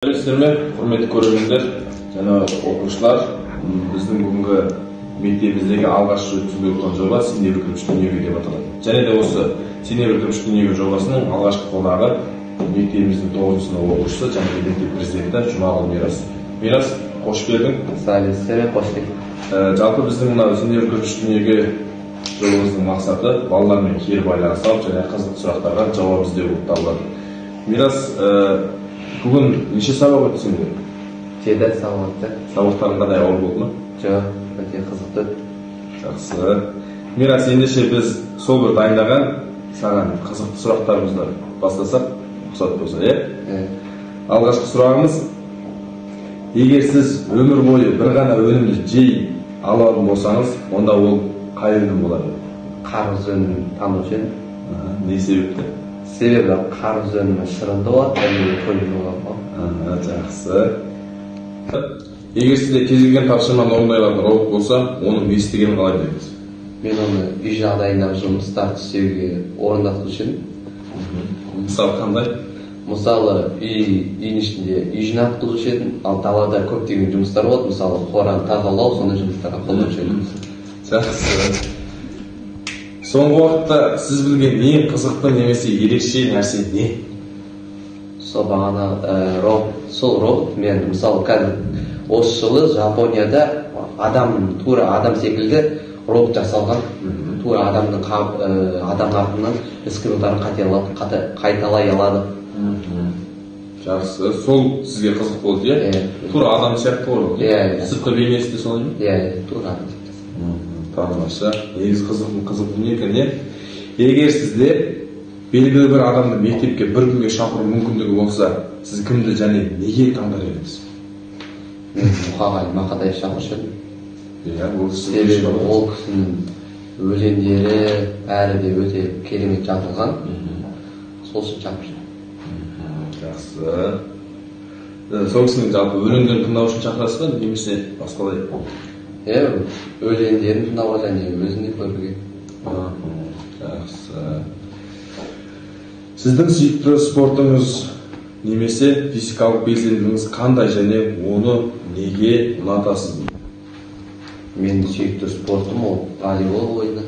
Құрметті көрермендер және оқушылар, біздің бүгінгі мектебіміздегі алғаш өткізіліп жатқан жоба «Сенде бір кірпіш дүниеге» деп аталады. Және де осы «Сенде бір кірпіш дүниеге» жобасының алғашқы қонағы мектебіміздің 9 сынып оқушысы және мектеп президенті Жұмағұл Мирас. Мирас, қош келдің. Сәлеметсіздер, қош келдік. Жалпы біздің мына «Сенде бір кірпіш дүниеге» жобамыздың мақсаты балалармен кері байланыс алып және қызықты сұрақтарға жауап іздеу болып табылады. Мирас, бүгін неше сабақ өтті сенде? 7 сабақ өтті. Сабақтарың қандай ауыр болды ма? Жоқ, өте қызықты өтті. Жақсы. Мирас, ендеше біз сол бір дайындаған саған қызықты сұрақтарымызды бастасақ, рұқсат болса, иә? Алғашқы сұрағымыз: егер сіз өмір бойы бір ғана өнімді жей алатын болсаңыз, онда ол қай өнім болады? Қарбыз өнімін таңдаушы едім. Не себепті? Себебі қарбыз өнімі шырынды болады, және көмір болады. Жақсы. Егер сізде кез келген тапсырманы орындай алатын робот болса, оның не істегенін қалай білесіз? Мен оны үй жағдайындағы жұмыстарды істеуге орындатушы едім. Мысалы қандай? Мысалы, үйдің ішінде үй жинатқызушы едім, ал далада көптеген жұмыстар болады, мысалы қораны тазалау, сондай жұмыстарға қолданушы едім. Жақсы. Соңғы уақытта сіз білген ең қызықты немесе ерекше нәрсе не? Сол бағана робот мен мысалы қазір осы жылы Жапонияда тура адам секілді робот жасалған. Тура адамның адам артынан іс-қимылдарын қайталай алады. Жақсы. Сол сізге қызық болды, иә? Тура адам сияқты ғой. Иә. Сыртқы бейнесі де солай ма? Иә, тура адам. Тамаша. Негізі қызық дүние екен, иә? Егер сізде белгілі бір адамды мектепке бір күнге шақыру мүмкіндігі болса, сіз кімді және неге таңдар едіңіз? Мен Мұқағали Мақатаев шақырушы едім. Иә, себебі ол кісінің өлеңдері бәрі де өте керемет жазылған. Сол үшін шақырушы едім. Жақсы. Сол кісінің жалпы өлеңдерін тыңдау үшін шақырасыз ба, немесе басқалай? Иә, өлеңдерін тыңдауға және өзіне көруге. Жақсы. Сіздің сүйікті спортыңыз немесе физикалық белсенділігіңіз қандай және оны неге ұнатасыз? Менің сүйікті спортым ол волейбол ойыны.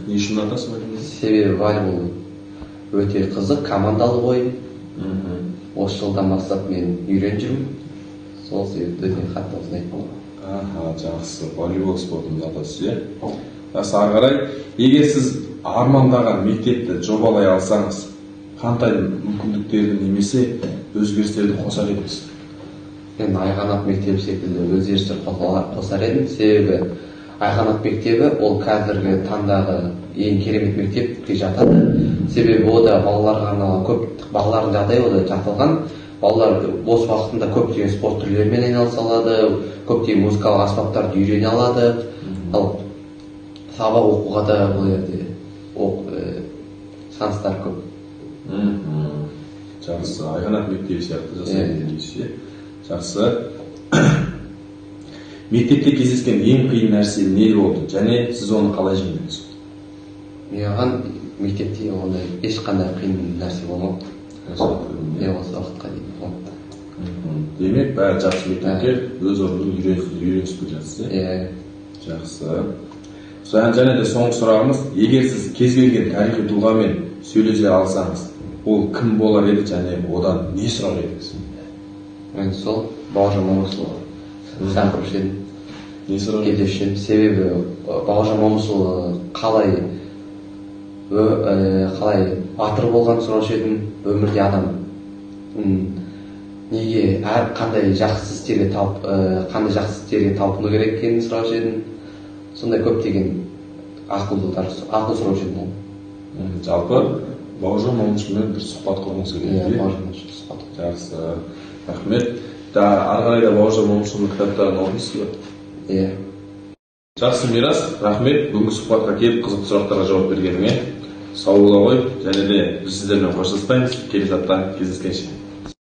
Не үшін ұнатасыз ба? Себебі волейбол өте қызық, командалық ойын. Осы жылдан бастап мен үйреніп жүрмін. Сол себепті өте қатты ұнайтын. Жақсы. Волейбол спортын ұнатасыз, иә? Жақсы, ары қарай, егер сіз армандаған мектепті жобалай алсаңыз, қандай мүмкіндіктерді немесе өзгерістерді қосар едіңіз? Мен Айғанат мектебі секілді өзгерістер қосар едім. Себебі Айғанат мектебі ол қазіргі таңдағы ең керемет мектепке жатады. Себебі ода балаларға арналған көп балалардың жағдайы ода жатылған. Балалар бос уақытында көптеген спорт түрлерімен айналыса алады, көптеген музыкалық аспаптарды үйрене алады. Ал сабақ оқуға да бұл жерде шанстар көп. Жақсы. Айғанат мектебі сияқты жасайды дейсіз, иә? Жақсы. Мектепте кездескен ең қиын нәрсе не болды және сіз оны қалай жеңдіңіз? Маған мектепте ондай ешқандай қиын нәрсе болмады. Осы уақытқа дейін болмады. Демек, бәрі жақсы мектепке өз орнында үйренісіп жатсыз, иә? Жақсы. Және де соңғы сұрағымыз: егер сіз кез келген тарихи тұлғамен сөйлесе алсаңыз, ол кім болар еді және одан не сұрар едіңіз? Мен сол Бауыржан Момышұлы шақырушы едім. Не сұрар едіңіз? Себебі Бауыржан Момышұлы қалай батыр болғанын сұраушы едім. Өмірде адам неге қандай жақсы істерге талпыну керек екенін сұраушы едім. Сондай көптеген ақыл сұраушы едім. Жалпы Бауыржан Момышұлымен бір сұхбат құрғыңыз келеді? Иә, Бауыржан Момышұлы сұхбат. Жақсы. Рахмет. Ары қарай да Бауыржан Момышұлының кітаптарын оқисыз ба? Иә. Жақсы, Мирас, рахмет. Бүгінгі сұхбатқа келіп қызықты сұрақтарға жауап бергеніңе. Сау бола ғой, және де біз сіздермен қоштаспаймыз. Келесі апта кездескенше.